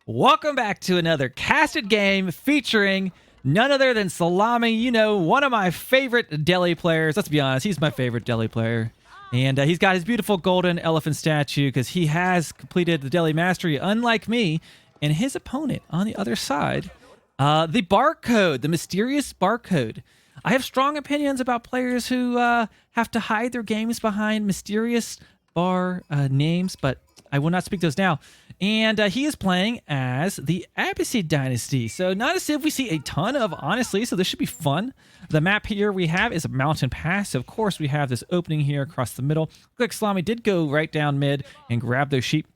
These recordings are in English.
Welcome back to another casted game featuring none other than Salami. You know, one of my favorite Delhi players. Let's be honest, he's my favorite Delhi player. And he's got his beautiful golden elephant statue because he has completed the Delhi Mastery, unlike me. And his opponent on the other side, the barcode, the mysterious barcode. I have strong opinions about players who have to hide their games behind mysterious bar names, but I will not speak those now. And he is playing as the Abbasid Dynasty. So not as if we see a ton of, honestly, so this should be fun. The map here we have is a mountain pass. So of course we have this opening here across the middle. Looks like Salami did go right down mid and grab those sheep.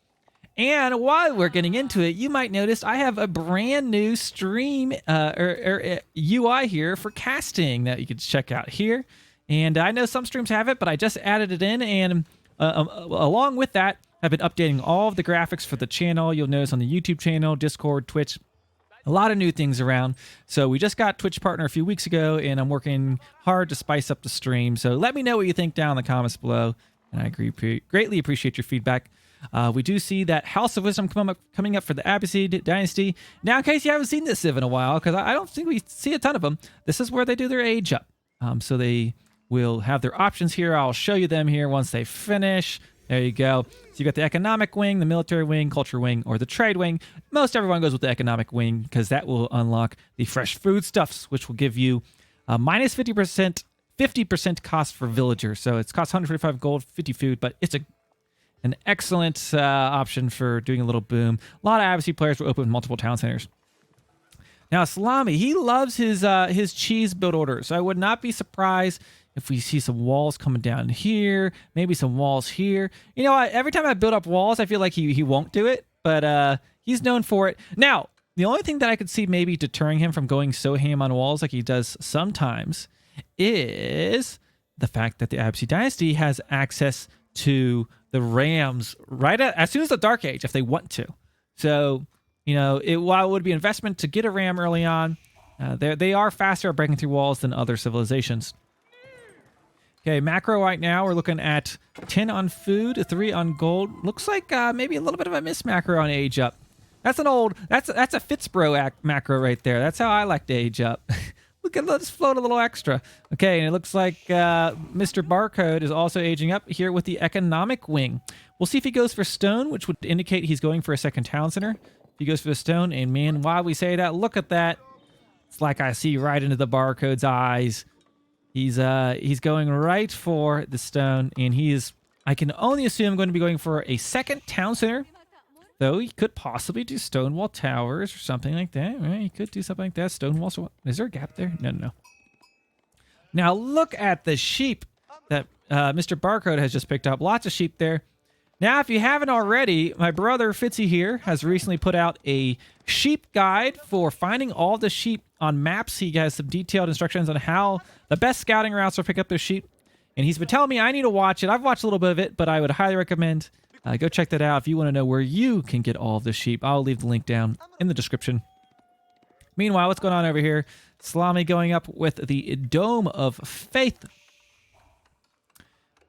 And while we're getting into it, you might notice I have a brand new stream UI here for casting that you can check out here. And I know some streams have it, but I just added it in. And along with that, I've been updating all of the graphics for the channel. You'll notice on the YouTube channel, Discord, Twitch, a lot of new things around. So we just got Twitch partner a few weeks ago, and I'm working hard to spice up the stream. So let me know what you think down in the comments below, and I greatly appreciate your feedback. We do see that House of Wisdom coming up for the Abbasid Dynasty. Now, in case you haven't seen this Civ in a while, because I don't think we see a ton of them, this is where they do their age up. So they will have their options here. I'll show you them here once they finish. There you go. So you got the economic wing, the military wing, culture wing, or the trade wing. Most everyone goes with the economic wing because that will unlock the fresh foodstuffs, which will give you minus 50% cost for villagers. So it's cost 145 gold, 50 food, but it's an excellent option for doing a little boom. A lot of Abbasid players will open multiple town centers. Now, Salami, he loves his cheese build order, so I would not be surprised if we see some walls coming down here, maybe some walls here. You know, every time I build up walls, I feel like he won't do it, but he's known for it. Now, the only thing that I could see maybe deterring him from going so ham on walls like he does sometimes is the fact that the Abbasid Dynasty has access to the rams as soon as the Dark Age, if they want to. So, you know, while it would be an investment to get a ram early on, they are faster at breaking through walls than other civilizations. Okay, macro right now, we're looking at 10 on food, 3 on gold. Looks like maybe a little bit of a miss macro on age up. That's a FitzBro macro right there. That's how I like to age up. Let's float a little extra. Okay, and it looks like Mr. Barcode is also aging up here with the economic wing. We'll see if he goes for stone, which would indicate he's going for a second town center. If he goes for the stone, and man, while we say that, look at that. It's like I see right into the Barcode's eyes. He's going right for the stone, and I can only assume, going to be going for a second town center. Though he could possibly do stone wall towers or something like that. Right? He could do something like that. Stone walls. Is there a gap there? No. Now look at the sheep that Mr. Barcode has just picked up. Lots of sheep there. Now, if you haven't already, my brother Fitzy here has recently put out a sheep guide for finding all the sheep on maps. He has some detailed instructions on how the best scouting routes to pick up those sheep. And he's been telling me I need to watch it. I've watched a little bit of it, but I would highly recommend go check that out if you want to know where you can get all of the sheep. I'll leave the link down in the description. Meanwhile, what's going on over here? Salami going up with the Dome of Faith.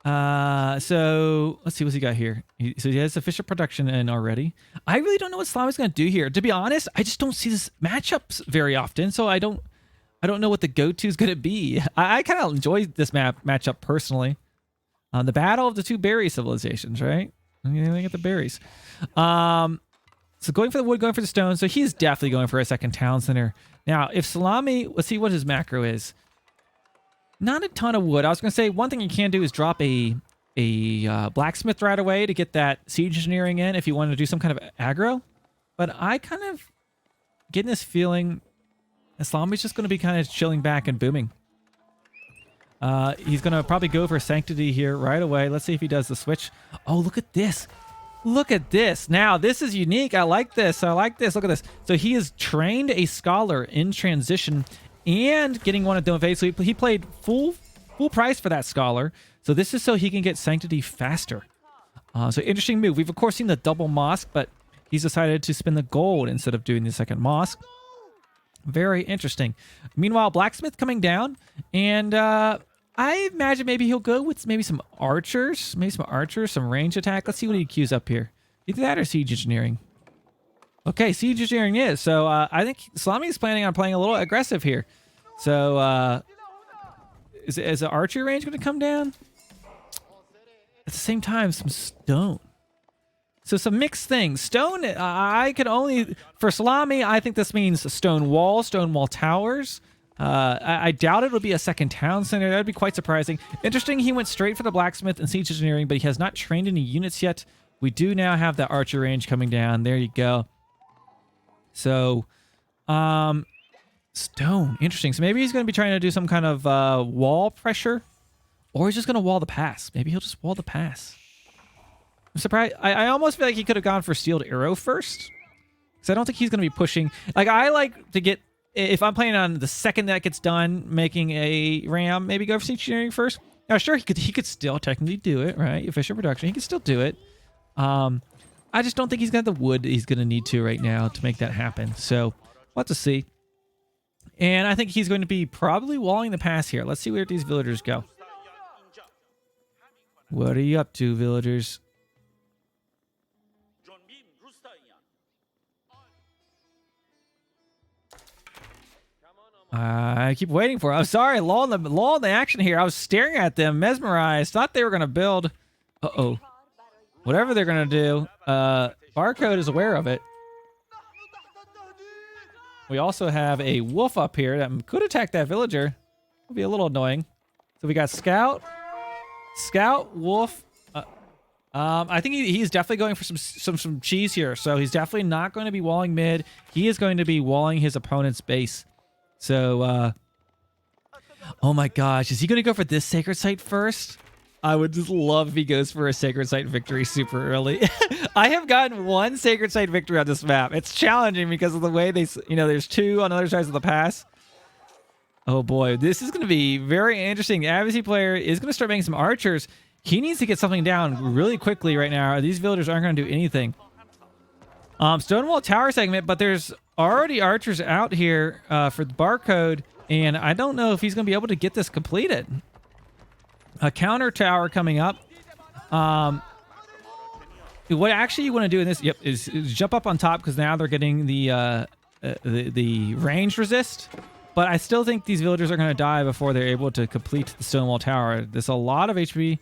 So let's see what's he got here. So he has sufficient production in already. I really don't know what Salami's going to do here. To be honest, I just don't see this matchups very often, so I don't know what the go-to is going to be. I kind of enjoy this matchup personally. The battle of the two berry civilizations, right? I'm going to get the berries. So going for the wood, going for the stone. So he's definitely going for a second town center. Now, if Salami, let's see what his macro is. Not a ton of wood. I was going to say one thing you can do is drop a blacksmith right away to get that siege engineering in if you want to do some kind of aggro. But I kind of get this feeling that Salami's just going to be kind of chilling back and booming. He's going to probably go for Sanctity here right away. Let's see if he does the switch. Oh, look at this. Look at this. Now, this is unique. I like this. Look at this. So he has trained a scholar in transition and getting one of Dome of Faith. So he played full price for that scholar. So this is so he can get Sanctity faster. So interesting move. We've, of course, seen the double mosque, but he's decided to spend the gold instead of doing the second mosque. Very interesting. Meanwhile, Blacksmith coming down, and I imagine maybe he'll go with maybe some archers, some range attack. Let's see what he queues up here. Either that or siege engineering. Okay, siege engineering is. So I think Salami is planning on playing a little aggressive here. So is the archery range going to come down? At the same time, some stone. So some mixed things. Stone, I could only... For Salami, I think this means stone wall towers. I doubt it would be a second town center. That would be quite surprising. Interesting, he went straight for the blacksmith and siege engineering, but he has not trained any units yet. We do now have that archer range coming down. There you go. So, stone. Interesting. So maybe he's going to be trying to do some kind of wall pressure. Or he's just going to wall the pass. Maybe he'll just wall the pass. I'm surprised. I almost feel like he could have gone for steeled arrow first. Because I don't think he's going to be pushing. Like, I like to get... If I'm playing on the second that gets done making a ram, maybe go for siege engineering first. Now, sure, he could still technically do it, right? Efficient production. He could still do it. I just don't think he's got the wood he's going to need to right now to make that happen. So, we'll have to see. And I think he's going to be probably walling the pass here. Let's see where these villagers go. What are you up to, villagers? I keep waiting for it. I'm sorry, lull in the action here. I was staring at them, mesmerized. Thought they were going to build. Uh-oh. Whatever they're going to do, Barcode is aware of it. We also have a wolf up here that could attack that villager. Would be a little annoying. So we got Scout, Wolf. I think he's definitely going for some cheese here. So he's definitely not going to be walling mid. He is going to be walling his opponent's base. So, oh my gosh, is he going to go for this sacred site first? I would just love if he goes for a sacred site victory super early. I have gotten one sacred site victory on this map. It's challenging because of the way they, there's two on other sides of the pass. Oh boy, this is going to be very interesting. The Abbasid player is going to start making some archers. He needs to get something down really quickly right now. These villagers aren't going to do anything. Stonewall Tower segment, but there's already archers out here for the Barcode, and I don't know if he's going to be able to get this completed. A counter tower coming up. What actually you want to do in this, is jump up on top because now they're getting the range resist. But I still think these villagers are going to die before they're able to complete the Stonewall Tower. There's a lot of HP.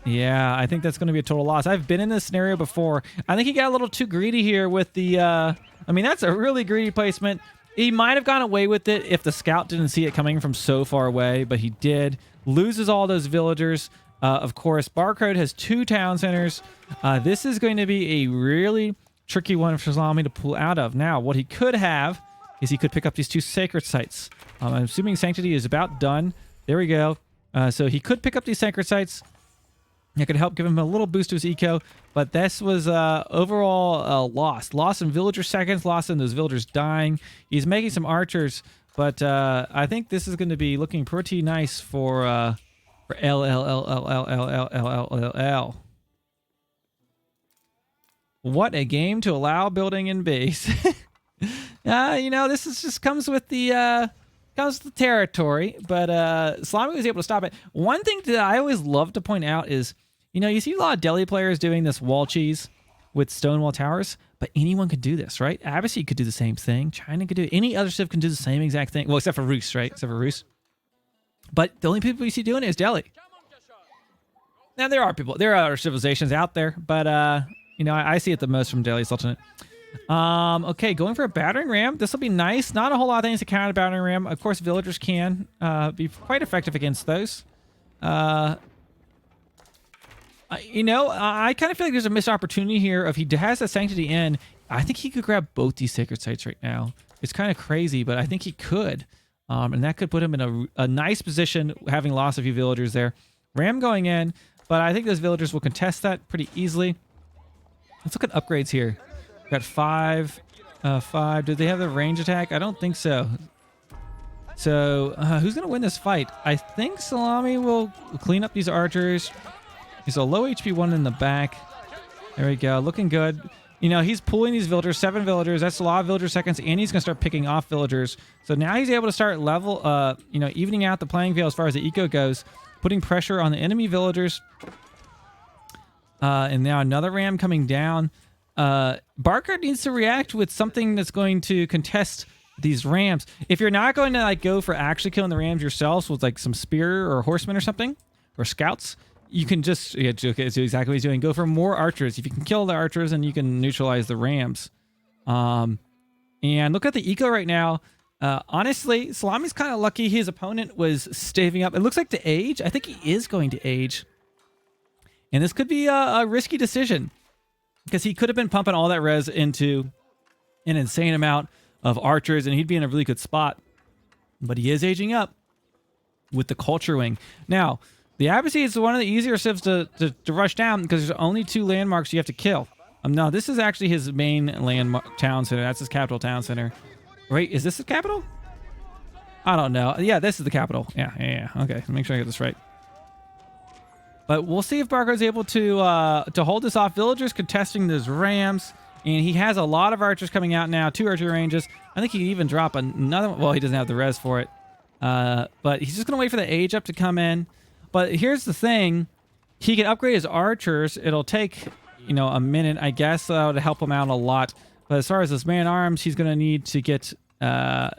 Yeah, I think that's going to be a total loss. I've been in this scenario before. I think he got a little too greedy here with the... I mean, that's a really greedy placement. He might have gone away with it if the scout didn't see it coming from so far away, but he did. Loses all those villagers. Of course, Barcode has 2 town centers. This is going to be a really tricky one for Salami to pull out of. Now, what he could have is he could pick up these 2 sacred sites. I'm assuming Sanctity is about done. There we go. So he could pick up these sacred sites. It could help give him a little boost to his eco, but this was overall lost. Lost in villager seconds, lost in those villagers dying. He's making some archers, but I think this is going to be looking pretty nice for LLLLLLLLLL. What a game to allow building in base. This is just comes with the territory, but Salami was able to stop it. One thing that I always love to point out is, you see a lot of Delhi players doing this wall cheese with Stonewall Towers, but anyone could do this, right? Abbasid could do the same thing. China could do it. Any other civ can do the same exact thing. Well, except for Rus, right? Except for Rus. But the only people you see doing it is Delhi. Now, there are other civilizations out there, but, I see it the most from Delhi Sultanate. Okay, going for a battering ram. This will be nice. Not a whole lot of things to counter a battering ram. Of course, villagers can be quite effective against those. I kind of feel like there's a missed opportunity here. If he has that Sanctity in, I think he could grab both these sacred sites right now. It's kind of crazy, but I think he could. And that could put him in a nice position, having lost a few villagers there. Ram going in, but I think those villagers will contest that pretty easily. Let's look at upgrades here. Got 5. Did they have the range attack? I don't think so. So, who's going to win this fight? I think Salami will clean up these archers. He's a low HP one in the back. There we go. Looking good. He's pulling these villagers, 7 villagers. That's a lot of villager seconds, and he's going to start picking off villagers. So now he's able to start evening out the playing field as far as the eco goes, putting pressure on the enemy villagers. And now another ram coming down. Barker needs to react with something that's going to contest these rams. If you're not going to like go for actually killing the rams yourselves with like some spear or horsemen or something, or scouts, you can just okay, so exactly what he's doing. Go for more archers. If you can kill the archers, then you can neutralize the rams. And look at the eco right now. Honestly, Salami's kind of lucky. His opponent was staving up. It looks like to age. I think he is going to age. And this could be a risky decision because he could have been pumping all that res into an insane amount of archers and he'd be in a really good spot. But he is aging up with the culture wing. Now, the Abbasid is one of the easier civs to rush down because there's only 2 landmarks you have to kill. No, this is actually his main town center. That's his capital town center. Wait, is this the capital? I don't know. Yeah, this is the capital. Yeah. Okay, make sure I get this right. But we'll see if Barker is able to hold this off. Villagers contesting those rams. And he has a lot of archers coming out now. 2 archer ranges. I think he can even drop another one. Well, he doesn't have the res for it. But he's just going to wait for the age up to come in. But here's the thing. He can upgrade his archers. It'll take, a minute, I guess, to help him out a lot. But as far as his man-at-arms, he's going to need to get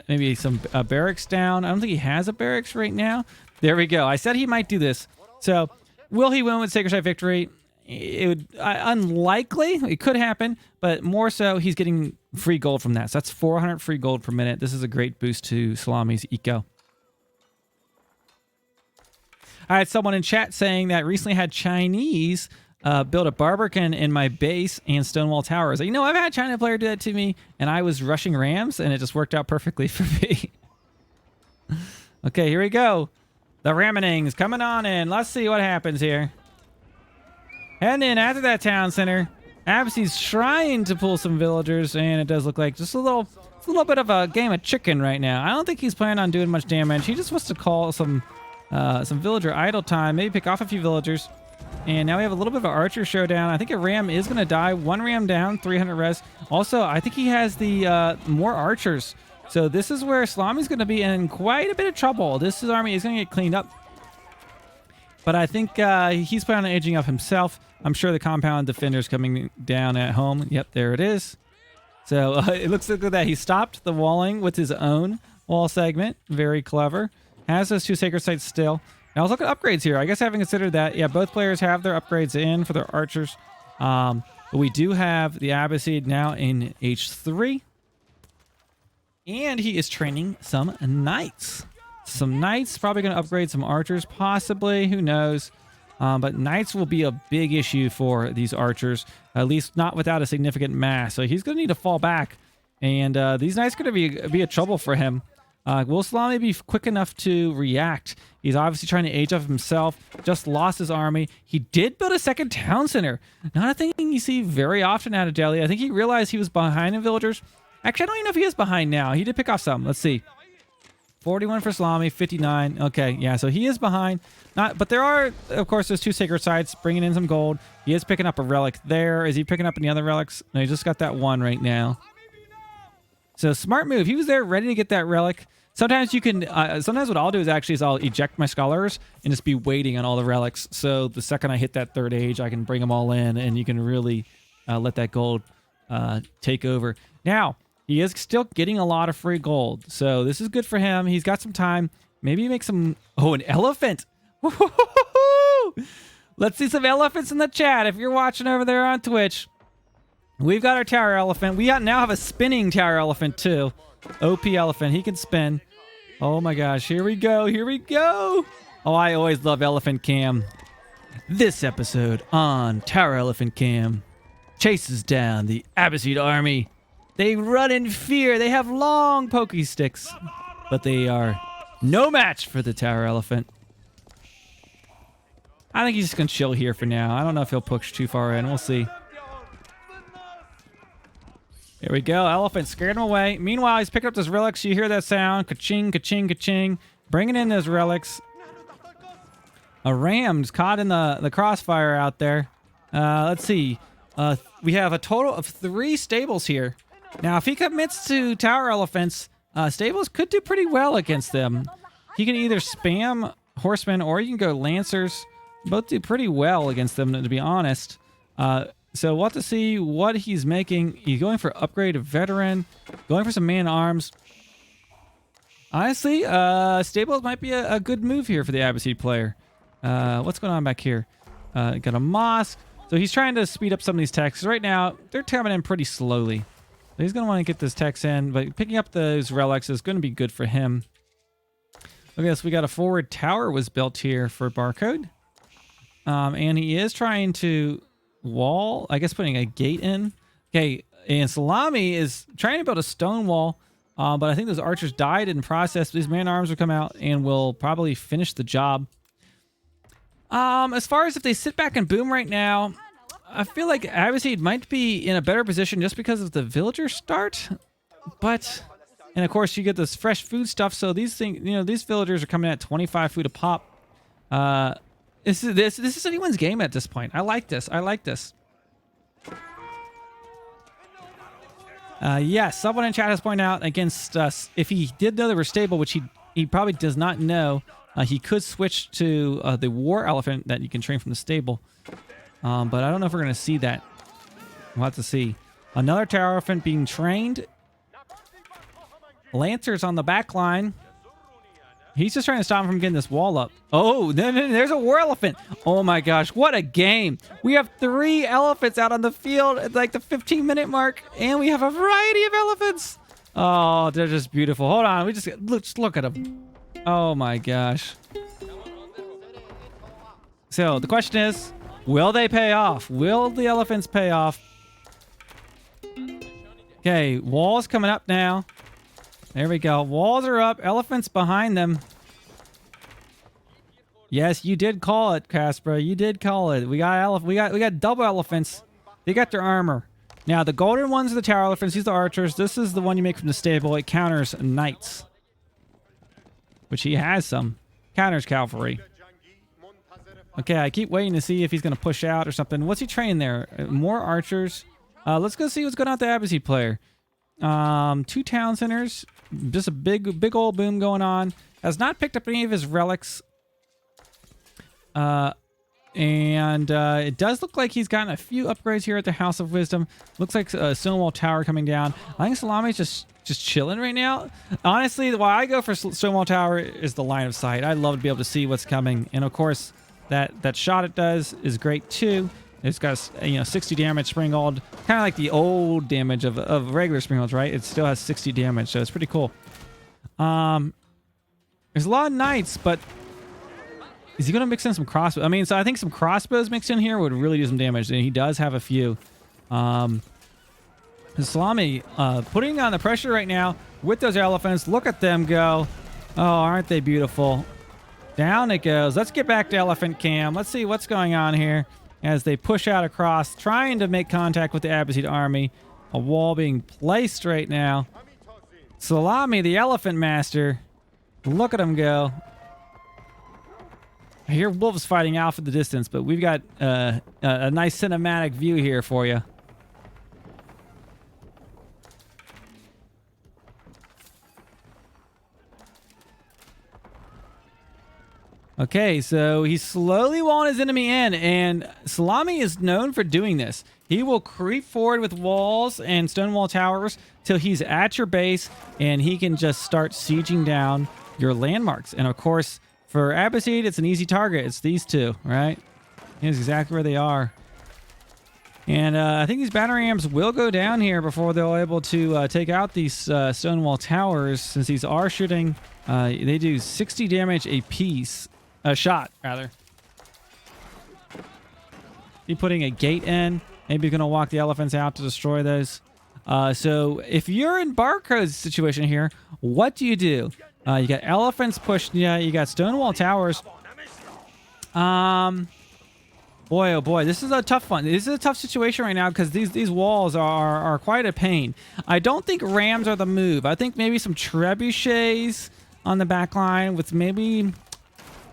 maybe some barracks down. I don't think he has a barracks right now. There we go. I said he might do this. So, will he win with Sacred Site victory? It would unlikely. It could happen, but more so, he's getting free gold from that. So that's 400 free gold per minute. This is a great boost to Salami's eco. I had someone in chat saying that recently had Chinese build a Barbican in my base and Stonewall Towers. I've had a China player do that to me, and I was rushing rams, and it just worked out perfectly for me. Okay, here we go. The Ramonings coming on in. Let's see what happens here. Heading in after that town center. Abbasid's trying to pull some villagers, and it does look like just a little bit of a game of chicken right now. I don't think he's planning on doing much damage. He just wants to call some villager idle time, maybe pick off a few villagers. And now we have a little bit of an archer showdown. I think a ram is going to die. 1 ram down, 300 res. Also, I think he has the more archers. So this is where Salami's going to be in quite a bit of trouble. His army is going to get cleaned up. But I think he's planning on aging up himself. I'm sure the compound defender's coming down at home. Yep, there it is. So it looks like that he stopped the walling with his own wall segment. Very clever. Has those 2 sacred sites still. Now let's look at upgrades here. I guess I haven't considered that. Yeah, both players have their upgrades in for their archers. But we do have the Abbasid now in H3. And he is training some knights. Some knights, probably going to upgrade some archers, possibly. Who knows? But knights will be a big issue for these archers, at least not without a significant mass. So he's going to need to fall back. And these knights are going to be a trouble for him. Will Salami be quick enough to react? He's obviously trying to age up himself. Just lost his army. He did build a second town center. Not a thing you see very often out of Delhi. I think he realized he was behind in villagers. Actually, I don't even know if he is behind now. He did pick off some. Let's see. 41 for Salami, 59. Okay, yeah, so he is behind. But there are, of course, those 2 sacred sites bringing in some gold. He is picking up a relic there. Is he picking up any other relics? No, he just got that 1 right now. So smart move. He was there ready to get that relic. Sometimes you can, sometimes what I'll do is I'll eject my scholars and just be waiting on all the relics. So the second I hit that 3rd age, I can bring them all in and you can really let that gold take over. Now, he is still getting a lot of free gold. So this is good for him. He's got some time. Maybe make some, an elephant. Let's see some elephants in the chat. If you're watching over there on Twitch, we've got our tower elephant. We now have a spinning tower elephant too. OP elephant. He can spin. Oh my gosh. Here we go. Here we go. Oh, I always love Elephant Cam. This episode on Tower Elephant Cam chases down the Abbasid army. They run in fear. They have long pokey sticks, but they are no match for the tower elephant. I think he's just going to chill here for now. I don't know if he'll push too far in. We'll see. Here we go. Elephant scared him away. Meanwhile, he's picking up those relics. You hear that sound. Ka-ching, ka-ching, ka-ching. Bringing in those relics. A ram's caught in the crossfire out there. Let's see. We have a total of 3 stables here. Now, if he commits to tower elephants, stables could do pretty well against them. He can either spam horsemen or you can go lancers. Both do pretty well against them, to be honest. So we'll have to see what he's making. He's going for upgrade of veteran, going for some man-arms. Honestly, stables might be a good move here for the Abbasid player. What's going on back here? Got a mosque. So he's trying to speed up some of these techs. Right now, they're coming in pretty slowly. So he's going to want to get this techs in, but picking up those relics is going to be good for him. Okay, so we got a forward tower was built here for Barcode. And he is trying to wall, I guess putting a gate in. Okay, and Salami is trying to build a stone wall, but I think those archers died in process. These man-arms will come out and will probably finish the job. As far as if they sit back and boom right now, I feel like Abbasid might be in a better position just because of the villager start. But, and of course you get this fresh food stuff. So these things, you know, these villagers are coming at 25 food a pop. This is anyone's game at this point. I like this. I like this. Yes, someone in chat has pointed out against us, if he did know they were stable, which he probably does not know, he could switch to the war elephant that you can train from the stable. But I don't know if we're going to see that. We'll have to see. Another tower elephant being trained. Lancers on the back line. He's just trying to stop him from getting this wall up. Oh, there's a war elephant. Oh my gosh, what a game. We have 3 elephants out on the field at like the 15-minute mark, and we have a variety of elephants. Oh, they're just beautiful. Hold on, just look at them. Oh my gosh. So the question is, will they pay off? Will the elephants pay off? Okay, walls coming up now. There we go. Walls are up. Elephants behind them. Yes, you did call it, Casper. You did call it. We got double elephants. They got their armor. Now the golden ones are the tower elephants. These are the archers. This is the one you make from the stable. It counters knights, which he has some. Counters cavalry. Okay, I keep waiting to see if he's going to push out or something. What's he training there? More archers. Let's go see what's going on with the Abbasid player. 2 town centers. Just a big old boom going on. Has not picked up any of his relics. It does look like he's gotten a few upgrades here at the House of Wisdom. Looks like a Stonewall Tower coming down. I think Salami's just chilling right now. Honestly, why I go for Stonewall Tower is the line of sight. I love to be able to see what's coming. And of course, that shot it does is great too. It's got 60 damage springald, kind of like the old damage of regular springolds, right? It still has 60 damage, so it's pretty cool. There's a lot of knights, but is he going to mix in some crossbows? I mean, so I think some crossbows mixed in here would really do some damage, and he does have a few. Salami putting on the pressure right now with those elephants. Look at them go. Oh, aren't they beautiful? Down it goes. Let's get back to elephant cam. Let's see what's going on here as they push out across, trying to make contact with the Abbasid army. A wall being placed right now. Salami, the elephant master. Look at him go. I hear wolves fighting off in the distance, but we've got a nice cinematic view here for you. Okay, so he's slowly walling his enemy in, and Salami is known for doing this. He will creep forward with walls and stonewall towers till he's at your base, and he can just start sieging down your landmarks. And of course, for Abbasid, it's an easy target. It's these two, right? Here's exactly where they are. And I think these battery rams will go down here before they're able to take out these stonewall towers, since these are shooting. They do 60 damage a piece. A shot, rather. Be putting a gate in. Maybe you're going to walk the elephants out to destroy those. So if you're in Barcode's situation here, what do? You got elephants pushed. Yeah, you got stonewall towers. Boy, oh boy, this is a tough one. This is a tough situation right now because these walls are quite a pain. I don't think rams are the move. I think maybe some trebuchets on the back line with maybe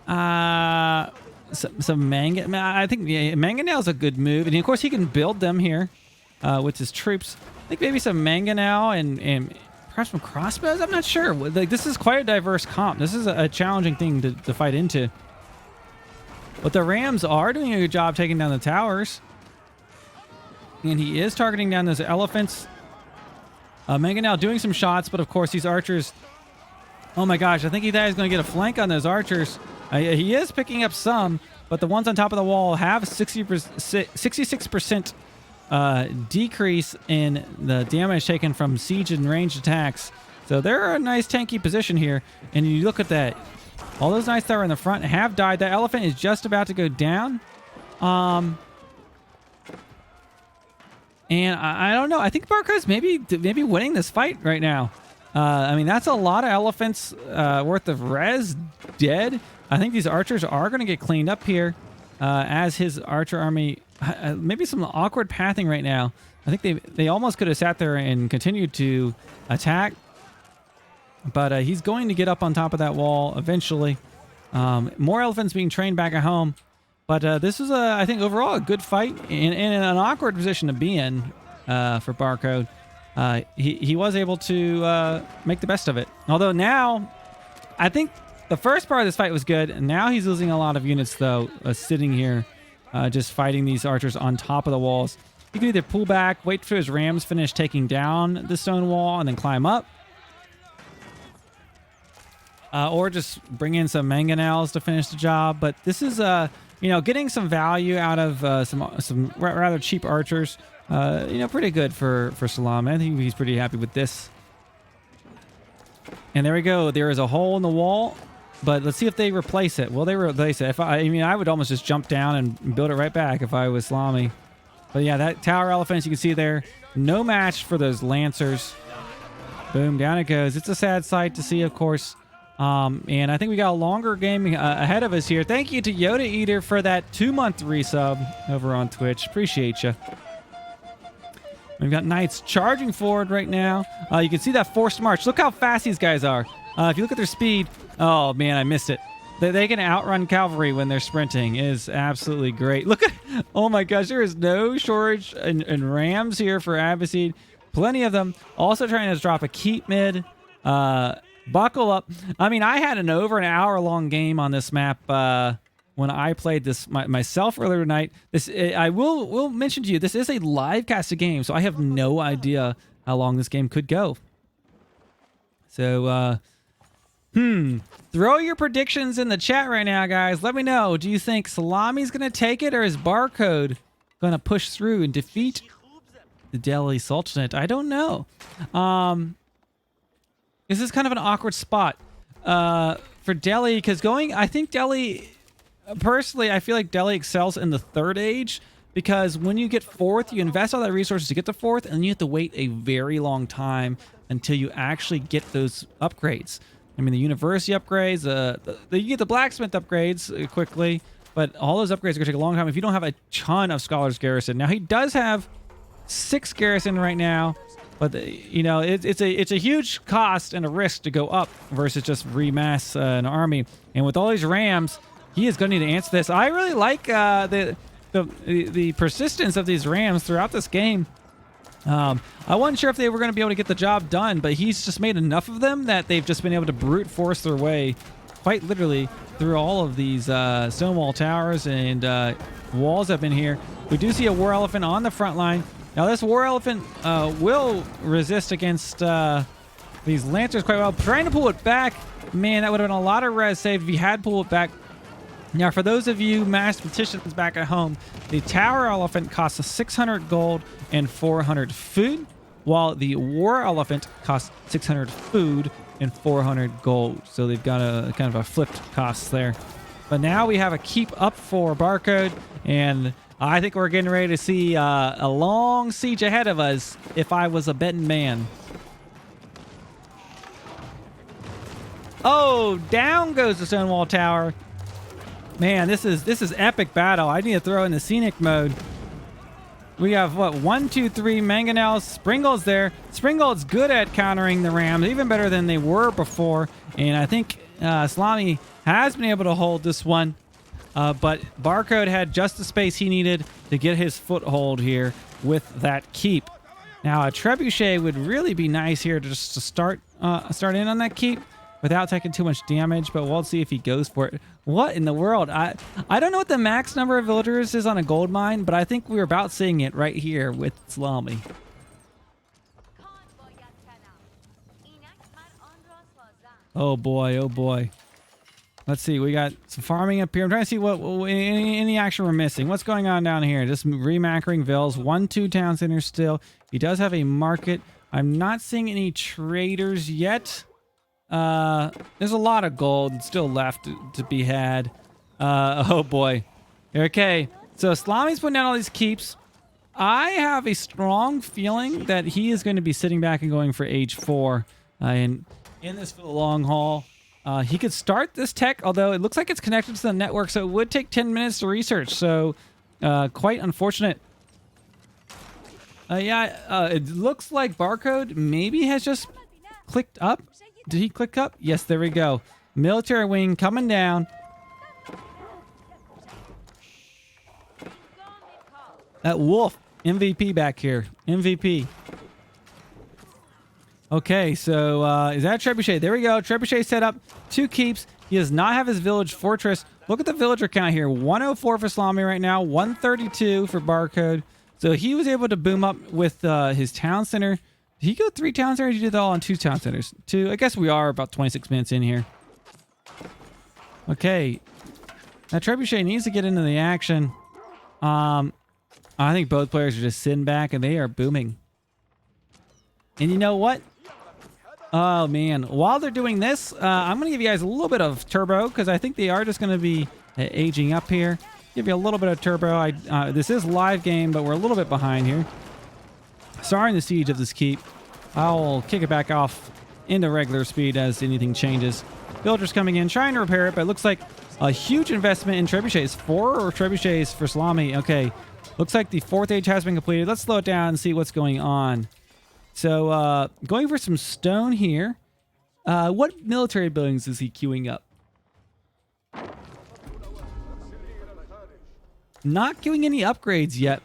some mangan. I think mangonel is a good move, and of course he can build them here with his troops. I think maybe some mangonel and perhaps some crossbows. I'm not sure. Like, this is quite a diverse comp. This is a challenging thing to fight into. But the Rams are doing a good job taking down the towers. And he is targeting down those elephants. Mangonel doing some shots, but of course these archers... Oh my gosh, I think he thought he was going to get a flank on those archers. He is picking up some, but the ones on top of the wall have 66% decrease in the damage taken from siege and ranged attacks. So they're a nice tanky position here. And you look at that. All those knights that are in the front have died. That elephant is just about to go down. And I don't know. I think Barco's maybe winning this fight right now. I mean, that's a lot of elephants worth of res dead. I think these archers are going to get cleaned up here as his archer army... maybe some awkward pathing right now. I think they almost could have sat there and continued to attack. But he's going to get up on top of that wall eventually. More elephants being trained back at home. But this is, I think, overall a good fight and an awkward position to be in for Barcode. He was able to make the best of it. Although now, I think the first part of this fight was good. And now he's losing a lot of units, though, sitting here just fighting these archers on top of the walls. He can either pull back, wait for his rams finish taking down the stone wall, and then climb up. Or just bring in some mangonels to finish the job. But this is, getting some value out of some rather cheap archers. Pretty good for Salam. I think he's pretty happy with this. And there we go. There is a hole in the wall, but let's see if they replace it. Will they replace it? I would almost just jump down and build it right back if I was Salami. But yeah, that tower elephant you can see there, no match for those lancers. Boom, down it goes. It's a sad sight to see, of course. And I think we got a longer game ahead of us here. Thank you to Yoda Eater for that 2-month resub over on Twitch. Appreciate you. We've got knights charging forward right now. You can see that forced march. Look how fast these guys are. If you look at their speed, oh man, I missed it. They can outrun cavalry when they're sprinting. It is absolutely great. Look at, oh my gosh, there is no shortage in rams here for Abbasid. Plenty of them. Also trying to drop a keep mid. Buckle up. I mean, I had an over an hour long game on this map when I played this myself earlier tonight. I will mention to you, this is a live casted game, so I have no idea how long this game could go. So, throw your predictions in the chat right now, guys. Let me know. Do you think Salami's going to take it, or is Barcode going to push through and defeat the Delhi Sultanate? I don't know. This is kind of an awkward spot for Delhi, because I think Delhi, personally, I feel like Delhi excels in the third age, because when you get fourth, you invest all that resources to get to fourth, and you have to wait a very long time until you actually get those upgrades. I mean, the university upgrades, you get the blacksmith upgrades quickly, but all those upgrades are going to take a long time if you don't have a ton of scholars garrison. Now, he does have 6 garrison right now, but it's a huge cost and a risk to go up versus just remass an army. And with all these rams, he is going to need to answer this. I really like the persistence of these rams throughout this game. I wasn't sure if they were going to be able to get the job done, but he's just made enough of them that they've just been able to brute force their way, quite literally, through all of these stonewall towers and walls up in here. We do see a war elephant on the front line. Now, this war elephant will resist against these lancers quite well. Trying to pull it back, man, that would have been a lot of res saved if he had pulled it back. Now, for those of you mathematicians back at home, the tower elephant costs 600 gold and 400 food, while the war elephant costs 600 food and 400 gold. So they've got a kind of a flipped cost there. But now we have a keep up for Barcode, and I think we're getting ready to see a long siege ahead of us if I was a betting man. Oh, down goes the Stonewall Tower. Man, this is epic battle. I need to throw in the scenic mode. We have, 1, 2, 3 mangonels. Springald's there. Springald's good at countering the rams, even better than they were before. And I think Salami has been able to hold this one. But Barcode had just the space he needed to get his foothold here with that keep. Now, a trebuchet would really be nice here to just to start in on that keep. without taking too much damage, but we'll see if he goes for it. What in the world? I don't know what the max number of villagers is on a gold mine, but I think we're about seeing it right here with Salami. Oh boy, oh boy. Let's see, we got some farming up here. I'm trying to see what any action we're missing. What's going on down here? Just remacking vills. 1-2 town centers still. He does have a market. I'm not seeing any traders yet. There's a lot of gold still left to be had. Oh boy. Okay, so Salami's putting down all these keeps. I have a strong feeling that he is going to be sitting back and going for age 4. And in this for the long haul. He could start this tech, although it looks like it's connected to the network, so it would take 10 minutes to research. So, quite unfortunate. It looks like Barcode maybe has just clicked up. Did he click up? Yes, there we go. Military wing coming down. That Wolf, MVP back here. MVP. Okay, so is that Trebuchet? There we go. Trebuchet set up 2 keeps. He does not have his village fortress. Look at the villager count here. 104 for Salami right now. 132 for Barcode. So he was able to boom up with his town center. Did he go 3 town centers? He did that all on 2 town centers. 2. I guess we are about 26 minutes in here. Okay. Now Trebuchet needs to get into the action. I think both players are just sitting back and they are booming. And you know what? Oh, man. While they're doing this, I'm going to give you guys a little bit of turbo because I think they are just going to be aging up here. Give you a little bit of turbo. This is live game, but we're a little bit behind here. Starting the siege of this keep. I'll kick it back off into regular speed as anything changes. Villagers coming in, trying to repair it, but it looks like a huge investment in trebuchets. 4 trebuchets for Salami. Okay. Looks like the 4th age has been completed. Let's slow it down and see what's going on. So, going for some stone here. What military buildings is he queuing up? Not queuing any upgrades yet.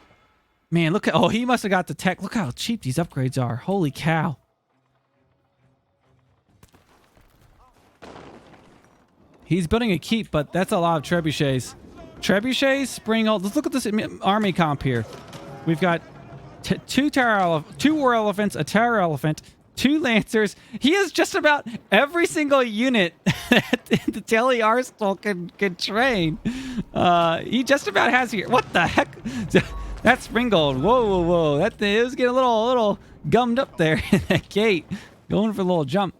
Man, look at... Oh, he must have got the tech. Look how cheap these upgrades are. Holy cow. He's building a keep, but that's a lot of trebuchets. Trebuchets, spring... Let's look at this army comp here. We've got... 2 war elephants, a tower elephant, 2 lancers. He has just about every single unit that the Delhi Arsenal can train. He just about has here. What the heck? That's Ringgold. Whoa, whoa, whoa. That thing, it was getting a little gummed up there in that gate. Going for a little jump.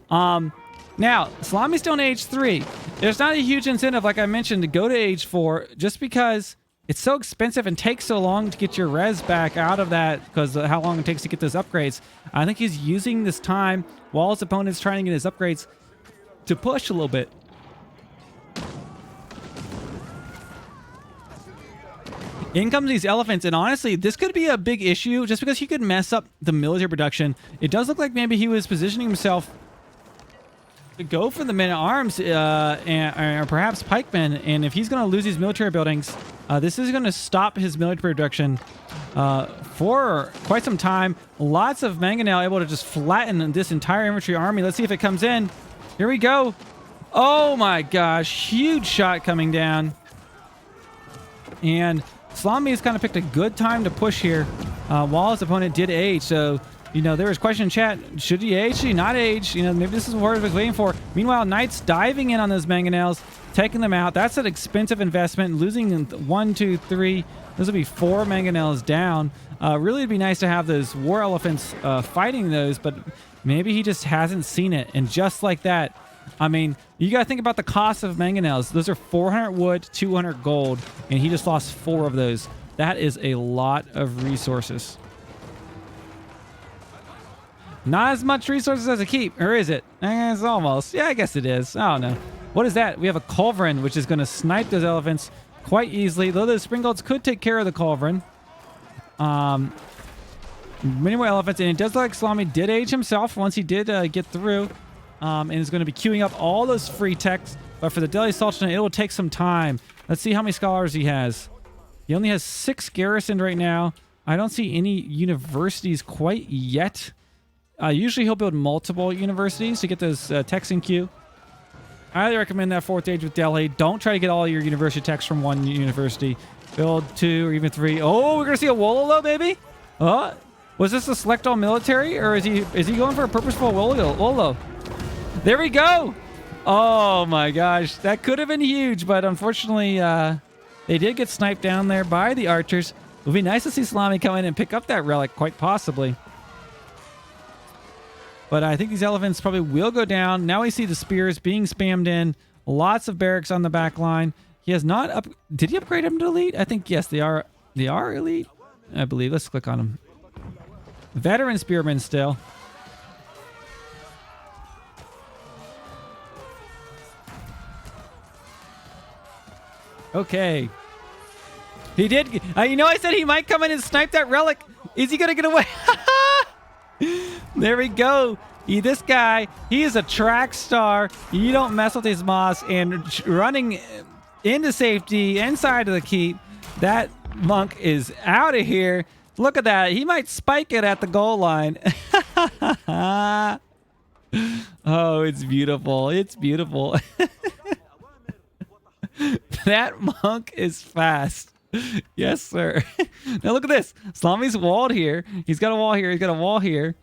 Now, Salami's still in age 3. There's not a huge incentive, like I mentioned, to go to age 4 just because it's so expensive and takes so long to get your res back out of that because of how long it takes to get those upgrades. I think he's using this time while his opponent's trying to get his upgrades to push a little bit. In comes these elephants, and honestly, this could be a big issue just because he could mess up the military production. It does look like maybe he was positioning himself to go for the men-at-arms or perhaps pikemen, and if he's going to lose these military buildings, this is going to stop his military production for quite some time. Lots of mangonel able to just flatten this entire infantry army. Let's see if it comes in. Here we go. Oh my gosh, huge shot coming down. And Salami has kind of picked a good time to push here while his opponent did age. So, you know, there was question in chat, should he age, should he not age? You know, maybe this is what he was waiting for. Meanwhile, Knight's diving in on those mangonels, taking them out. That's an expensive investment, losing 1, 2, 3. Those will be 4 mangonels down. Really, it'd be nice to have those war elephants fighting those, but maybe he just hasn't seen it. And just like that, I mean, you got to think about the cost of mangonels. Those are 400 wood, 200 gold, and he just lost 4 of those. That is a lot of resources. Not as much resources as a keep, or is it? It's almost. Yeah, I guess it is. I don't know. What is that? We have a culverin, which is going to snipe those elephants quite easily. Though those springalds could take care of the culverin. Many more elephants, and it does look like Salami did age himself once he did get through. And is going to be queuing up all those free techs. But for the Delhi Sultanate, it will take some time. Let's see how many scholars he has. He only has 6 garrisoned right now. I don't see any universities quite yet. Usually he'll build multiple universities to get those techs in queue. I highly recommend that 4th age with Delhi. Don't try to get all your university techs from one university. Build 2 or even 3. Oh, we're gonna see a Wololo, baby. Was this a select all military, or is he going for a purposeful Wololo? There we go. Oh my gosh, that could have been huge, but unfortunately, they did get sniped down there by the archers. It would be nice to see Salami come in and pick up that relic, quite possibly. But I think these elephants probably will go down. Now we see the spears being spammed in. Lots of barracks on the back line. He has not up. Did he upgrade him to elite? I think yes, they are. They are elite, I believe. Let's click on him. Veteran spearman still. Okay. He did. You know, I said he might come in and snipe that relic. Is he gonna get away? There we go. This guy, he is a track star. You don't mess with his moss, and running into safety inside of the keep. That monk is out of here. Look at that. He might spike it at the goal line. Oh, it's beautiful. It's beautiful. That monk is fast. Yes, sir. Now look at this. Salami's walled here. He's got a wall here. He's got a wall here.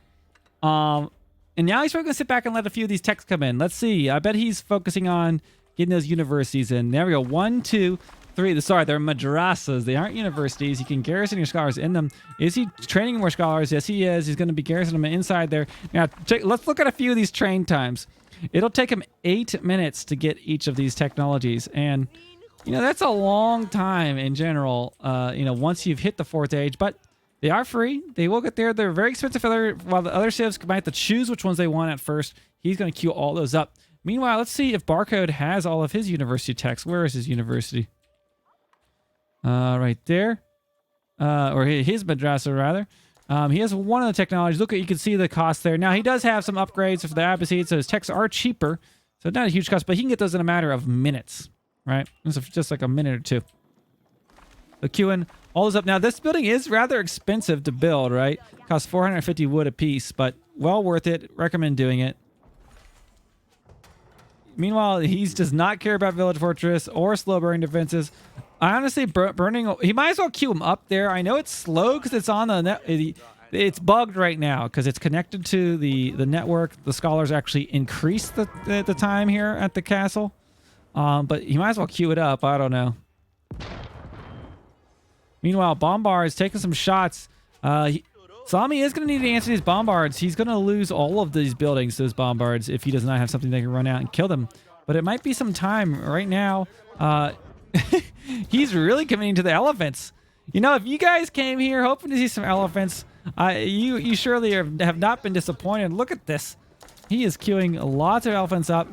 And now he's probably going to sit back and let a few of these techs come in. Let's see. I bet he's focusing on getting those universities in. There we go. 1, 2, 3. Sorry, they're madrasas. They aren't universities. You can garrison your scholars in them. Is he training more scholars? Yes, he is. He's going to be garrisoning them inside there. Now, let's look at a few of these train times. It'll take him 8 minutes to get each of these technologies. And, you know, that's a long time in general, you know, once you've hit the 4th age. But they are free. They will get there. They're very expensive while the other civs might have to choose which ones they want at first. He's going to queue all those up. Meanwhile, let's see if Barcode has all of his university techs. Where is his university? Right there. Or his madrasa, rather. He has one of the technologies. Look, you can see the cost there. Now, he does have some upgrades for the Abbasid, so his techs are cheaper. So not a huge cost, but he can get those in a matter of minutes, right? Just like a minute or two. So queuing all those up. Now, this building is rather expensive to build, right? Costs 450 wood a piece, but well worth it. Recommend doing it. Meanwhile, he does not care about Village Fortress or slow burning defenses. I honestly, burning, he might as well queue him up there. I know it's slow because it's on the net. It's bugged right now because it's connected to the network. The scholars actually increase the time here at the castle. But he might as well queue it up. I don't know. Meanwhile, Bombards taking some shots. Salami is going to need to answer these Bombards. He's going to lose all of these buildings, those Bombards, if he does not have something that can run out and kill them. But it might be some time right now. He's really committing to the elephants. You know, if you guys came here hoping to see some elephants, you surely have not been disappointed. Look at this. He is queuing lots of elephants up.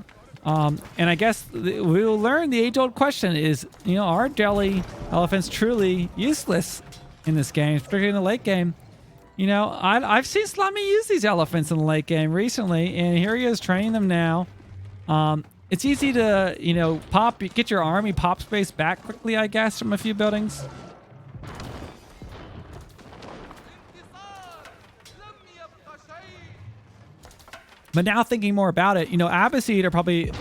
And I guess we'll learn the age-old question is, you know, are Delhi elephants truly useless in this game, particularly in the late game? You know, I've seen Salami use these elephants in the late game recently, and here he is training them now. It's easy to, you know, get your army pop space back quickly, I guess, from a few buildings. But now thinking more about it, you know, Abbasid are probably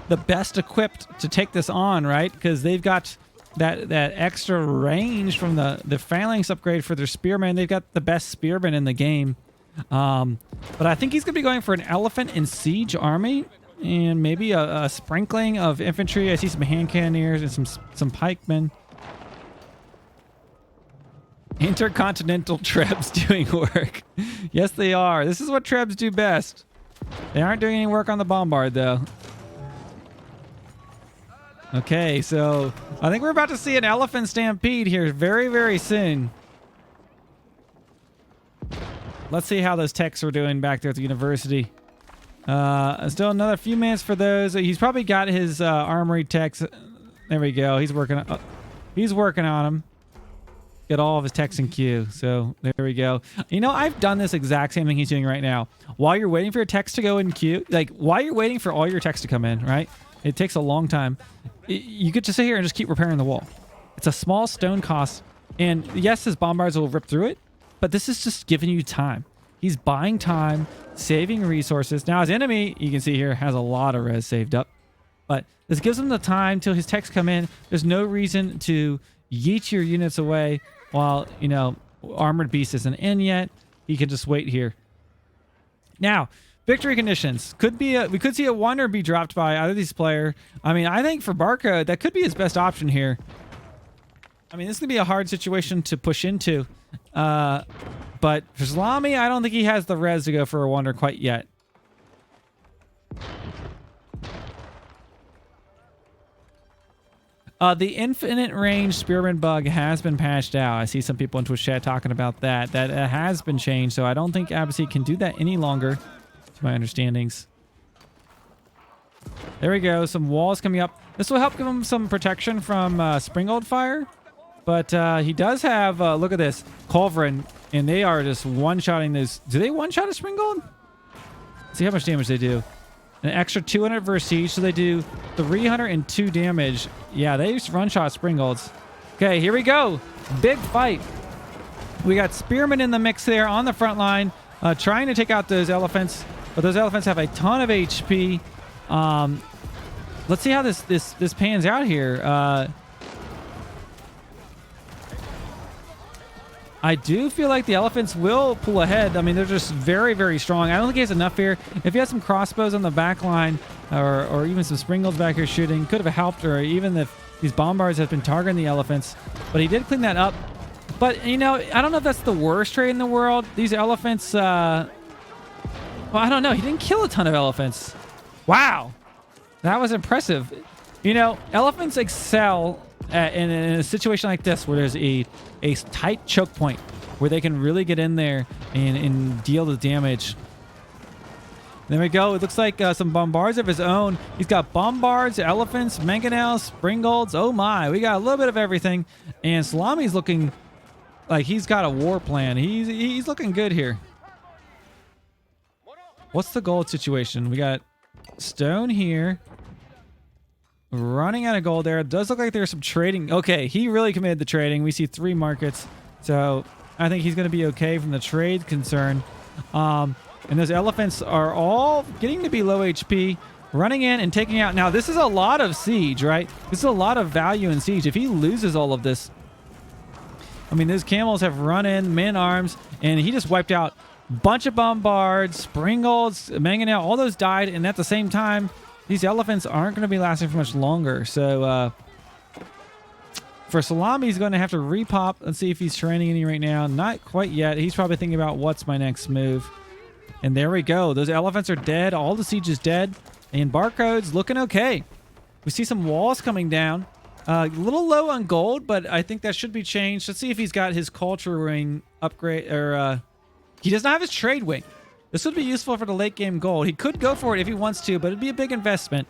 the best equipped to take this on, right? Because they've got that extra range from the phalanx upgrade for their spearmen. They've got the best spearmen in the game. But I think he's going to be going for an elephant and siege army and maybe a sprinkling of infantry. I see some hand cannoneers and some pikemen. Intercontinental Trebs doing work. Yes, they are. This is what Trebs do best. They aren't doing any work on the Bombard, though. Okay, so I think we're about to see an elephant stampede here very, very soon. Let's see how those techs are doing back there at the university. Still another few minutes for those. He's probably got his armory techs. There we go. He's working on them. Get all of his techs in queue. So there we go. You know, I've done this exact same thing he's doing right now. While you're waiting for your techs to go in queue, like while you're waiting for all your techs to come in, right? It takes a long time. You get to sit here and just keep repairing the wall. It's a small stone cost. And yes, his Bombards will rip through it, but this is just giving you time. He's buying time, saving resources. Now his enemy, you can see here, has a lot of res saved up. But this gives him the time till his techs come in. There's no reason to yeet your units away while, you know, Armored Beast isn't in yet. He can just wait here. Now, victory conditions. We could see a wonder be dropped by either of these players. I mean, I think for Barca, that could be his best option here. I mean, this could be a hard situation to push into. But for Salami, I don't think he has the res to go for a wonder quite yet. The infinite range spearman bug has been patched out. I see some people in Twitch chat talking about that. That has been changed, so I don't think Abbasid can do that any longer, to my understandings. There we go. Some walls coming up. This will help give him some protection from Springald fire. But he does have, look at this, Culverin, and they are just one-shotting this. Do they one-shot a Springald? See how much damage they do. An extra 200 versus siege, so they do 302 damage. Yeah, they just one-shot Springalds. Okay, here we go. Big fight. We got Spearmen in the mix there on the front line, trying to take out those elephants, but those elephants have a ton of HP. Let's see how this pans out here. I do feel like the elephants will pull ahead. I mean, they're just very, very strong. I don't think he has enough here. If he had some crossbows on the back line or even some Springolds back here shooting, could have helped, or even if these Bombards have been targeting the elephants. But he did clean that up. But, you know, I don't know if that's the worst trade in the world. These elephants, well, I don't know. He didn't kill a ton of elephants. Wow. That was impressive. You know, elephants excel in a situation like this where there's a tight choke point where they can really get in there and deal the damage. There we go. It looks like some Bombards of his own. He's got Bombards, elephants, mangonels, Springolds. Oh my, we got a little bit of everything. And Salami's looking like he's got a war plan. He's looking good here. What's the gold situation? We got stone here. Running out of gold there. It does look like there's some trading. Okay, he really committed the trading. We see 3 markets. So I think he's going to be okay from the trade concern. And those elephants are all getting to be low HP. Running in and taking out. Now, this is a lot of siege, right? This is a lot of value in siege. If he loses all of this, I mean, those camels have run in, man arms, and he just wiped out a bunch of Bombards, Springolds, Mangonel. All those died, and at the same time, these elephants aren't going to be lasting for much longer. So for Salami, he's going to have to repop. Let's see if he's training any right now. Not quite yet. He's probably thinking about what's my next move. And there we go. Those elephants are dead. All the siege is dead. And barcode's looking okay. We see some walls coming down. A little low on gold, but I think that should be changed. Let's see if he's got his culture wing upgrade. Or he does not have his trade wing. This would be useful for the late game gold. He could go for it if he wants to, but it'd be a big investment.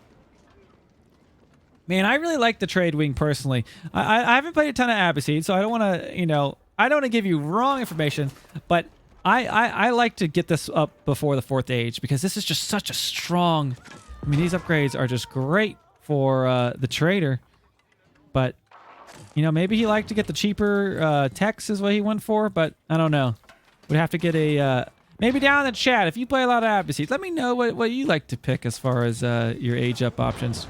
Man, I really like the trade wing personally. I haven't played a ton of Abbasid, so I don't want to, you know, I don't want to give you wrong information, but I like to get this up before the 4th age because this is just such a strong. I mean, these upgrades are just great for the trader, but you know, maybe he liked to get the cheaper techs is what he went for, but I don't know. We'd have to get a. Maybe down in the chat, if you play a lot of Abbasid, let me know what you like to pick as far as your age-up options.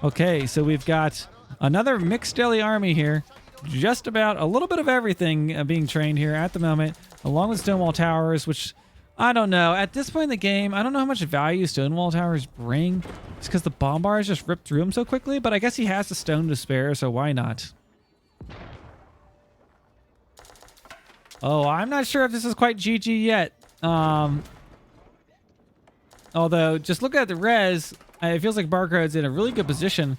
Okay, so we've got another mixed deli army here. Just about a little bit of everything being trained here at the moment, along with Stonewall Towers, which, I don't know. At this point in the game, I don't know how much value Stonewall Towers bring. It's because the Bombards just ripped through them so quickly, but I guess he has the stone to spare, so why not? Oh, I'm not sure if this is quite GG yet. Although, just looking at the res, it feels like Barcode's in a really good position.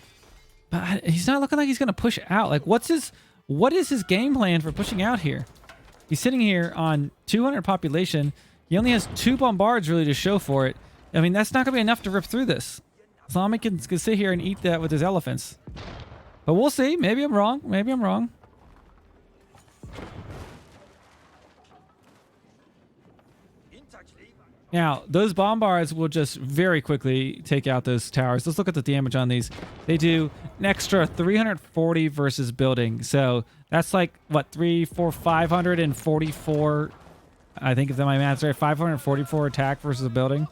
But he's not looking like he's going to push out. Like, what is his game plan for pushing out here? He's sitting here on 200 population. He only has 2 Bombards really to show for it. I mean, that's not going to be enough to rip through this. Salami can sit here and eat that with his elephants. But we'll see. Maybe I'm wrong. Maybe I'm wrong. Now, those Bombards will just very quickly take out those towers. Let's look at the damage on these. They do an extra 340 versus building. So that's like, what, 544, I think if my math's right, 544 attack versus a building.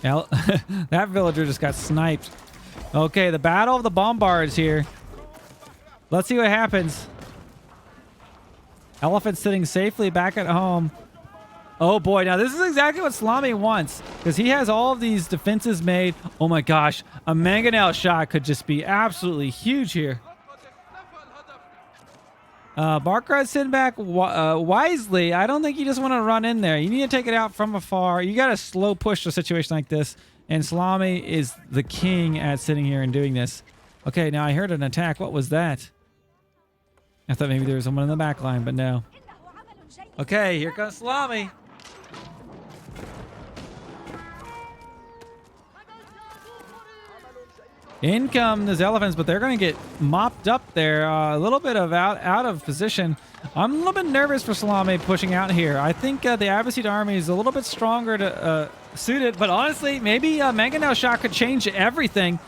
Now, that villager just got sniped. Okay, the Battle of the Bombards here. Let's see what happens. Elephant sitting safely back at home. Oh boy, now this is exactly what Salami wants, because he has all of these defenses made. Oh my gosh, a mangonel shot could just be absolutely huge here. Barkrad's sitting back wisely. I don't think you just want to run in there. You need to take it out from afar. You got to slow push a situation like this, and Salami is the king at sitting here and doing this. Okay, now I heard an attack. What was that? I thought maybe there was someone in the back line, but no. Okay, here comes Salami. In come those elephants, but they're going to get mopped up there. A little bit of out of position. I'm a little bit nervous for Salami pushing out here. I think the Abbasid army is a little bit stronger to suit it, but honestly, maybe Mangonel shot could change everything.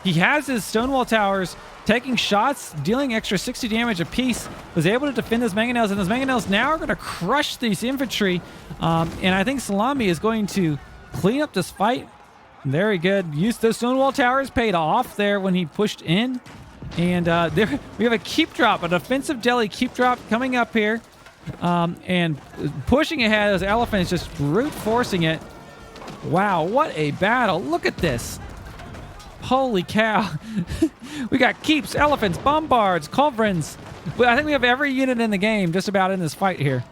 He has his Stonewall towers taking shots, dealing extra 60 damage apiece, was able to defend those Mangonels, and those Mangonels now are going to crush these infantry. And I think Salami is going to clean up this fight. Very good. Used those Stonewall towers, paid off there when he pushed in. And there we have a keep drop, a defensive deli keep drop coming up here. And pushing ahead, those elephants just brute forcing it. Wow, what a battle. Look at this. Holy cow. We got keeps, elephants, bombards, culverins. I think we have every unit in the game just about in this fight here.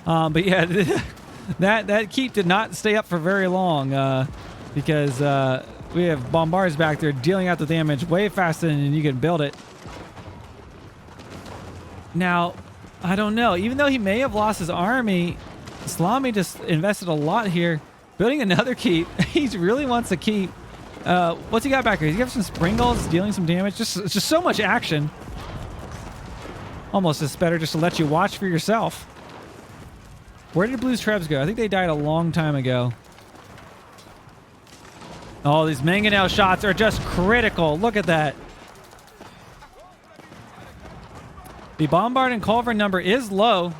But yeah, that keep did not stay up for very long because we have bombards back there dealing out the damage way faster than you can build it. Now, I don't know. Even though he may have lost his army, Salami just invested a lot here. Building another keep. He really wants a keep. What's he got back here? He's got some springles, dealing some damage. Just so much action. Almost it's better just to let you watch for yourself. Where did Blue's Trebs go? I think they died a long time ago. Oh, these mangonel shots are just critical. Look at that. The Bombard and Culverin number is low.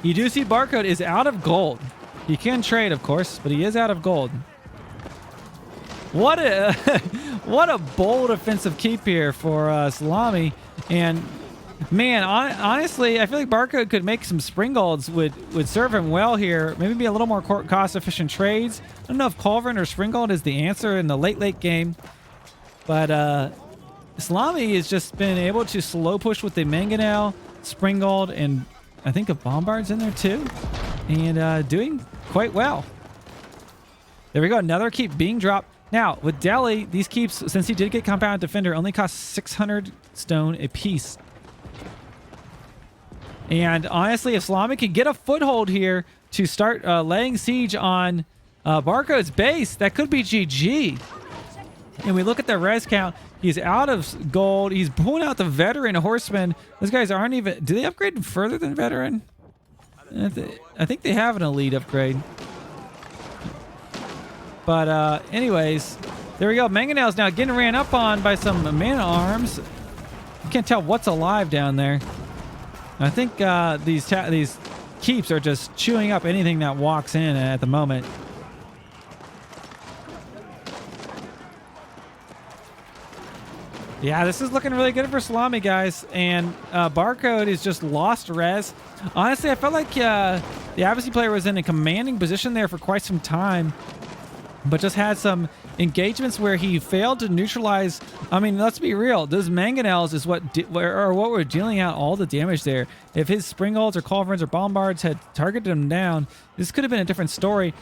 You do see Barcode is out of gold. He can trade, of course, but he is out of gold. What a what a bold offensive keep here for Salami. And man, honestly, I feel like Barcode could make some Springalds would serve him well here. Maybe be a little more cost-efficient trades. I don't know if Culverin or Springald is the answer in the late game. But Salami has just been able to slow push with the Mangonel, Springald, and I think a Bombard's in there too. And doing quite well. There we go. Another keep being dropped. Now, with Delhi, these keeps, since he did get Compound Defender, only cost 600 stone a piece. And honestly, if Salami can get a foothold here to start laying siege on Barcode's base, that could be GG. And we look at the res count. He's out of gold. He's pulling out the veteran horsemen. Those guys aren't even... Do they upgrade further than veteran? I think they have an elite upgrade. But anyways, there we go. Mangonel's now getting ran up on by some man-at-arms. You can't tell what's alive down there. I think these keeps are just chewing up anything that walks in at the moment. Yeah, this is looking really good for Salami, guys. And Barcode is just lost res. Honestly, I felt like the Abbasid player was in a commanding position there for quite some time, but just had some engagements where he failed to neutralize. I mean, let's be real. Those Mangonels is what were dealing out all the damage there. If his Springalds or Culverins or Bombards had targeted him down, this could have been a different story.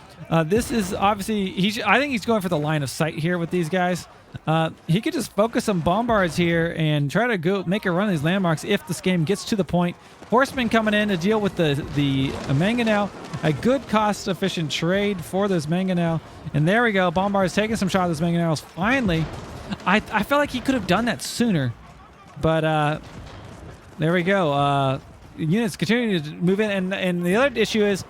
This is obviously... I think he's going for the line of sight here with these guys. He could just focus some Bombards here and try to go make a run of these landmarks if this game gets to the point. Horsemen coming in to deal with the Mangonel. A good cost-efficient trade for those Mangonel. And there we go. Bombard's taking some shots at those Mangonels. Finally, I felt like he could have done that sooner. But there we go. Units continue to move in, and the other issue is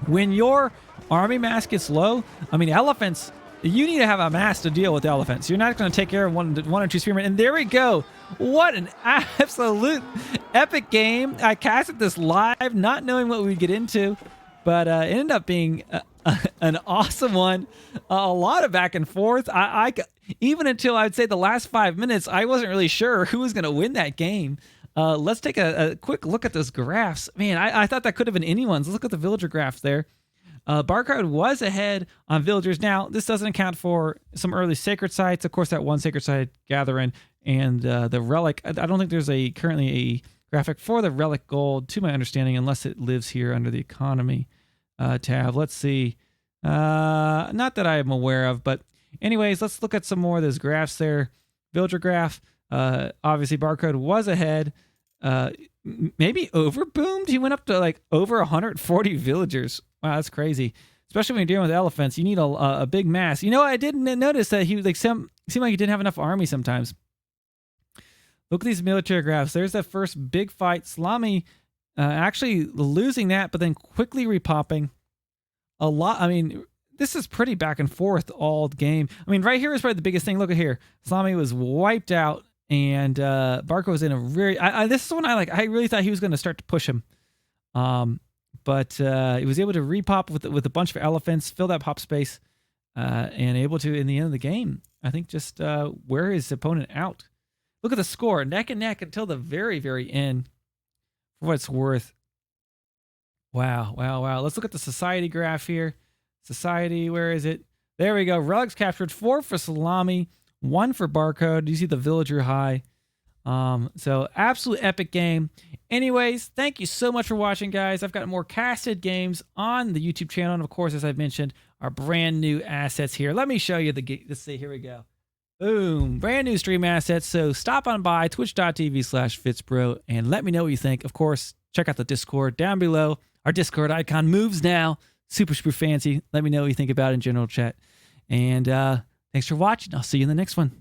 when your army mass gets low. I mean, elephants. You need to have a mass to deal with elephants. You're not going to take care of one or two spearmen. And there we go. What an absolute epic game. I casted this live, not knowing what we'd get into, but it ended up being an awesome one. A lot of back and forth. I even until I'd say the last 5 minutes, I wasn't really sure who was going to win that game. Let's take a quick look at those graphs. Man, I thought that could have been anyone's. Let's look at the villager graphs there. Barcode was ahead on villagers. Now, this doesn't account for some early sacred sites. Of course, that one sacred site gathering and the relic. I don't think there's currently a graphic for the relic gold, to my understanding, unless it lives here under the economy tab. Let's see. Not that I'm aware of, but anyways, let's look at some more of those graphs there. Villager graph. Obviously, Barcode was ahead. Maybe overboomed. He went up to like over 140 villagers. Wow, that's crazy. Especially when you're dealing with elephants, you need a big mass. You know, I didn't notice that he seemed like he didn't have enough army sometimes. Look at these military graphs. There's that first big fight. Salami actually losing that, but then quickly repopping. A lot. I mean, this is pretty back and forth all game. I mean, right here is probably the biggest thing. Look at here. Salami was wiped out, and Barco was in a very. This is one I like. I really thought he was going to start to push him. But he was able to repop with a bunch of elephants, fill that pop space, and able to, in the end of the game, I think just wear his opponent out. Look at the score, neck and neck until the very, very end, for what it's worth. Wow, wow, wow. Let's look at the society graph here. Society, where is it? There we go. Relics captured, 4 for Salami, 1 for Barcode. You see the villager high. So absolute epic game. Anyways, thank you so much for watching, guys. I've got more casted games on the YouTube channel, and of course, as I've mentioned, our brand new assets here. Let me show you let's see, here we go. Boom, brand new stream assets. So stop on by twitch.tv/FitzBro and let me know what you think. Of course, check out the Discord down below. Our Discord icon moves now. Super fancy. Let me know what you think about it in general chat. And thanks for watching. I'll see you in the next one.